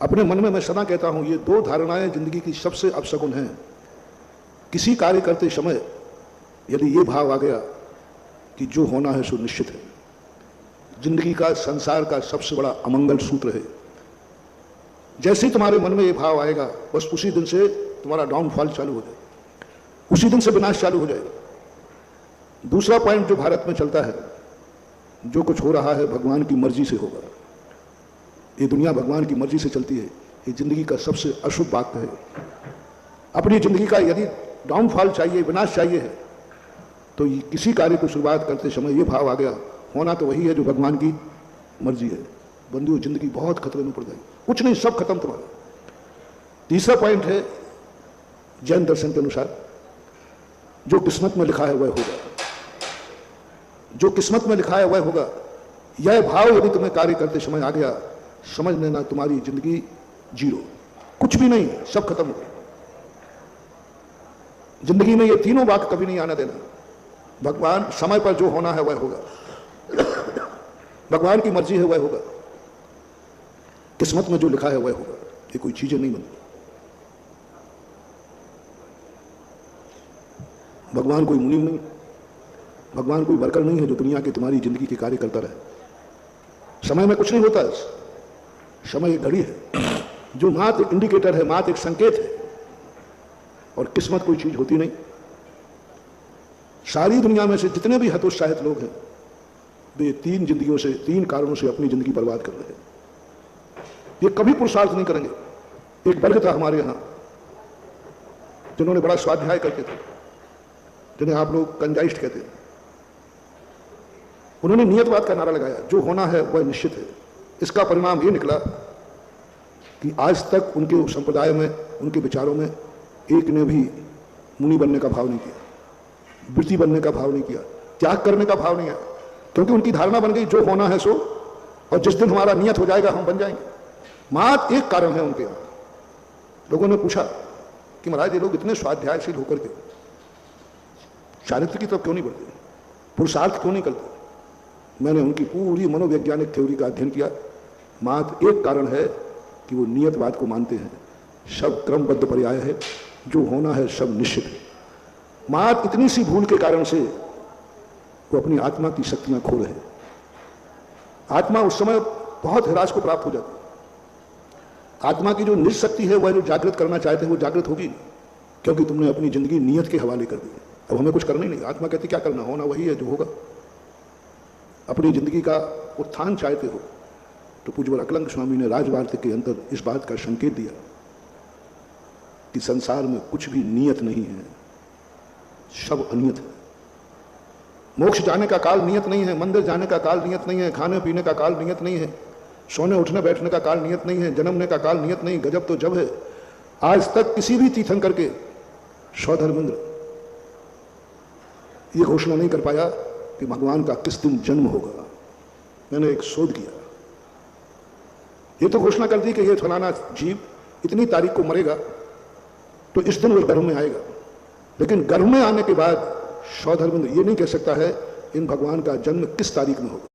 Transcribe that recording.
अपने मन में मैं सदा कहता हूं, ये दो धारणाएं जिंदगी की सबसे अपशगुन हैं। किसी कार्य करते समय यदि ये भाव आ गया कि जो होना है सो निश्चित है, जिंदगी का, संसार का सबसे बड़ा अमंगल सूत्र है। जैसे ही तुम्हारे मन में ये भाव आएगा, बस उसी दिन से तुम्हारा डाउनफॉल चालू हो जाए, उसी दिन से विनाश चालू हो जाएगा। दूसरा पॉइंट जो भारत में चलता है, जो कुछ हो रहा है भगवान की मर्जी से होगा। ये दुनिया भगवान की मर्जी से चलती है, ये जिंदगी का सबसे अशुभ वाक्य है। अपनी जिंदगी का यदि डाउनफॉल चाहिए, विनाश चाहिए है, तो किसी कार्य को शुरुआत करते समय ये भाव आ गया, होना तो वही है जो भगवान की मर्जी है। बंधुओं, जिंदगी बहुत खतरे में पड़ जाएगी, कुछ नहीं, सब खत्म तुम्हारा। तीसरा पॉइंट है, जैन दर्शन के अनुसार जो किस्मत में लिखा है वह होगा। जो किस्मत में लिखा है वह होगा, यह भाव यदि तुम्हें कार्य करते समय आ गया, समझ लेना तुम्हारी जिंदगी जीरो, कुछ भी नहीं, सब खत्म हो गया। जिंदगी में ये तीनों बात कभी नहीं आना देना। भगवान समय पर जो होना है वह होगा, भगवान की मर्जी है वह होगा, किस्मत में जो लिखा है वह होगा। ये कोई चीजें नहीं बनती। भगवान कोई मुनि नहीं, भगवान कोई वर्कर नहीं है जो दुनिया की तुम्हारी जिंदगी के कार्य करता रहे। समय में कुछ नहीं होता, समय एक घड़ी है जो मात्र एक इंडिकेटर है, मात्र एक संकेत है, और किस्मत कोई चीज होती नहीं। सारी दुनिया में से जितने भी हतोत्साहित लोग हैं, वे तीन जिंदगियों से, तीन कारणों से अपनी जिंदगी बर्बाद कर रहे हैं। ये कभी पुरुषार्थ नहीं करेंगे। एक वर्ग था हमारे यहां जिन्होंने बड़ा स्वाध्याय करते थे, जिन्हें आप लोग कंजाइस्ट कहते हैं। उन्होंने नियतवाद का नारा लगाया, जो होना है वह निश्चित है। इसका परिणाम ये निकला कि आज तक उनके संप्रदाय में, उनके विचारों में एक ने भी मुनि बनने का भाव नहीं किया, वृत्ति बनने का भाव नहीं किया, त्याग करने का भाव नहीं है, क्योंकि उनकी धारणा बन गई जो होना है सो, और जिस दिन हमारा नियत हो जाएगा हम बन जाएंगे। मात्र एक कारण है उनके यहां। लोगों ने पूछा कि महाराज ये लोग इतने स्वाध्यायशील होकर के चारित्र की तरफ क्यों नहीं बढ़ते, पुरुषार्थ क्यों नहीं करते? मैंने उनकी पूरी मनोवैज्ञानिक थ्योरी का अध्ययन किया। मात्र एक कारण है कि वो नियतवाद को मानते हैं। सब क्रमबद्ध पर्याय है, जो होना है सब निश्चित है। मात्र इतनी सी भूल के कारण से वो अपनी आत्मा की शक्तियां खो रहे हैं। आत्मा उस समय बहुत हिरास को प्राप्त हो जाती है। आत्मा की जो निज शक्ति है, वह जो जागृत करना चाहते हैं वो जागृत होगी, क्योंकि तुमने अपनी जिंदगी नियत के हवाले कर दी। अब हमें कुछ करना ही नहीं। आत्मा कहती क्या करना, होना वही है जो होगा। अपनी जिंदगी का उत्थान चाहते हो तो पूज्य अकलंक स्वामी ने राजवार्तिक के अंदर इस बात का संकेत दिया कि संसार में कुछ भी नियत नहीं है, सब अनियत है। मोक्ष जाने का काल नियत नहीं है, मंदिर जाने का काल नियत नहीं है, खाने पीने का काल नियत नहीं है, सोने उठने बैठने का काल नियत नहीं है, जन्मने का काल नियत नहीं। गजब तो जब है, आज तक किसी भी तीर्थंकर के सौधर्मेंद्र ये घोषणा नहीं कर पाया कि भगवान का किस दिन जन्म होगा। मैंने एक शोध किया, ये तो घोषणा कर दी कि ये फलाना जीव इतनी तारीख को मरेगा, तो इस दिन वो गर्भ में आएगा। लेकिन गर्भ में आने के बाद सौधर्मेंद्र ये नहीं कह सकता है इन भगवान का जन्म किस तारीख में होगा।